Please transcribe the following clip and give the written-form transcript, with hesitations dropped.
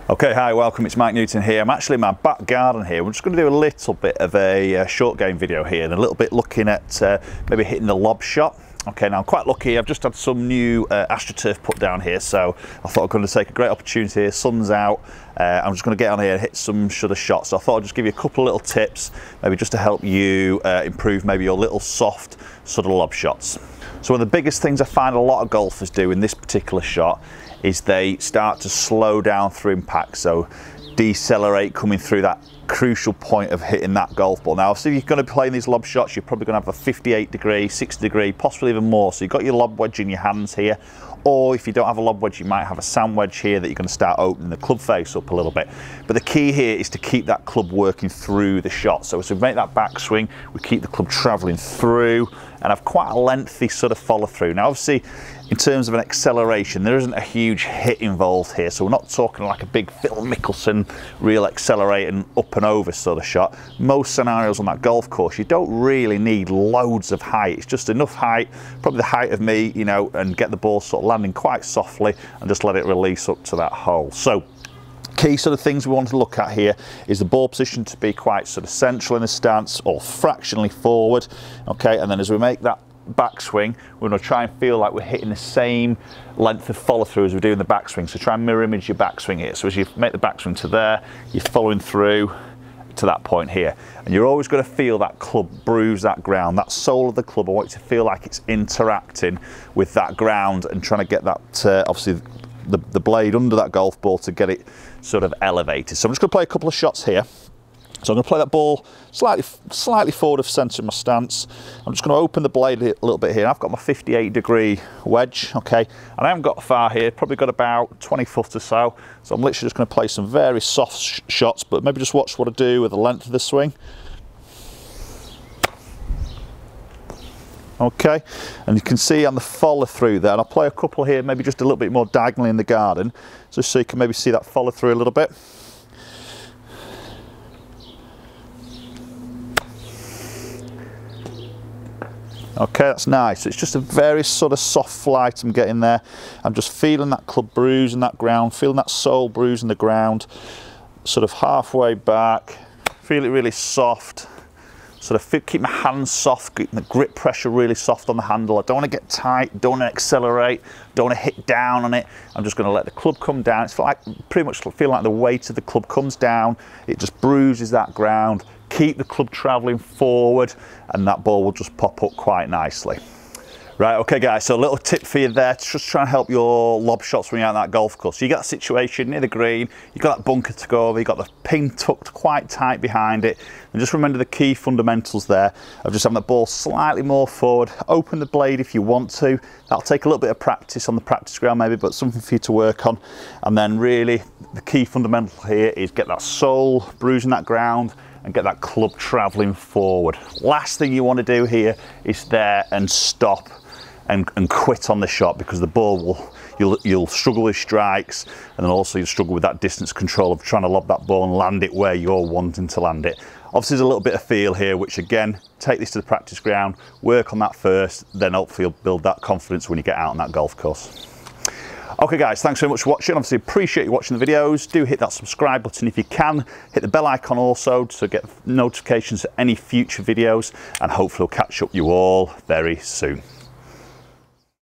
Okay, hi, welcome, it's Mike Newton here. I'm actually in my back garden here. We're just going to do a little bit of a short game video here and a little bit looking at maybe hitting the lob shot. Okay, now I'm quite lucky, I've just had some new AstroTurf put down here, so I thought I'm going to take a great opportunity here. Sun's out, I'm just going to get on here and hit some shudder shots. So I thought I'd just give you a couple of little tips, maybe just to help you improve maybe your little soft shudder lob shots. So one of the biggest things I find a lot of golfers do in this particular shot is they start to slow down through impact, so decelerate coming through that crucial point of hitting that golf ball. Now, so if you're going to be playing these lob shots, you're probably going to have a 58 degree, 60 degree, possibly even more. So you've got your lob wedge in your hands here, or if you don't have a lob wedge, you might have a sand wedge here that you're going to start opening the club face up a little bit. But the key here is to keep that club working through the shot. So as we make that backswing, we keep the club traveling through and have quite a lengthy sort of follow through. Now, obviously, in terms of an acceleration, there isn't a huge hit involved here, so we're not talking like a big Phil Mickelson real accelerating up and over sort of shot. Most scenarios on that golf course, you don't really need loads of height. It's just enough height, probably the height of me, you know, and get the ball sort of landing quite softly and just let it release up to that hole. So key sort of things we want to look at here is the ball position to be quite sort of central in the stance or fractionally forward. Okay, and then as we make that backswing, we're going to try and feel like we're hitting the same length of follow through as we're doing the backswing. So try and mirror image your backswing here. So as you make the backswing to there, you're following through to that point here, and you're always going to feel that club bruise that ground, that sole of the club. I want you to feel like it's interacting with that ground and trying to get that obviously the blade under that golf ball to get it sort of elevated. So I'm just going to play a couple of shots here. So I'm going to play that ball slightly forward of centre of my stance. I'm just going to open the blade a little bit here. I've got my 58 degree wedge, okay, and I haven't got far here, probably got about 20 foot or so. So I'm literally just going to play some very soft shots, but maybe just watch what I do with the length of the swing. Okay, and you can see on the follow through there, and I'll play a couple here, maybe just a little bit more diagonally in the garden, just so you can maybe see that follow through a little bit. Okay, that's nice. It's just a very sort of soft flight I'm getting there. I'm just feeling that club bruise in that ground, feeling that sole bruise in the ground, sort of halfway back, feel it really soft. Sort of keep my hands soft, keep the grip pressure really soft on the handle. I don't want to get tight, don't want to accelerate, don't want to hit down on it. I'm just going to let the club come down. It's like pretty much feel like the weight of the club comes down. It just bruises that ground. Keep the club traveling forward, and that ball will just pop up quite nicely. Right, okay guys, so a little tip for you there to just try and help your lob shots when you're out on that golf course. So you got that situation near the green, you've got that bunker to go over, you've got the pin tucked quite tight behind it, and just remember the key fundamentals there of just having the ball slightly more forward. Open the blade if you want to. That'll take a little bit of practice on the practice ground maybe, but something for you to work on. And then really the key fundamental here is get that sole bruising that ground and get that club traveling forward. Last thing you want to do here is there and stop and quit on the shot, because the ball will, you'll struggle with strikes, and then also you'll struggle with that distance control of trying to lob that ball and land it where you're wanting to land it. Obviously there's a little bit of feel here, which again, take this to the practice ground, work on that first, then hopefully you'll build that confidence when you get out on that golf course. Okay guys, thanks very much for watching. Obviously appreciate you watching the videos. Do hit that subscribe button if you can. Hit the bell icon also to get notifications of any future videos, and hopefully I'll catch up with you all very soon.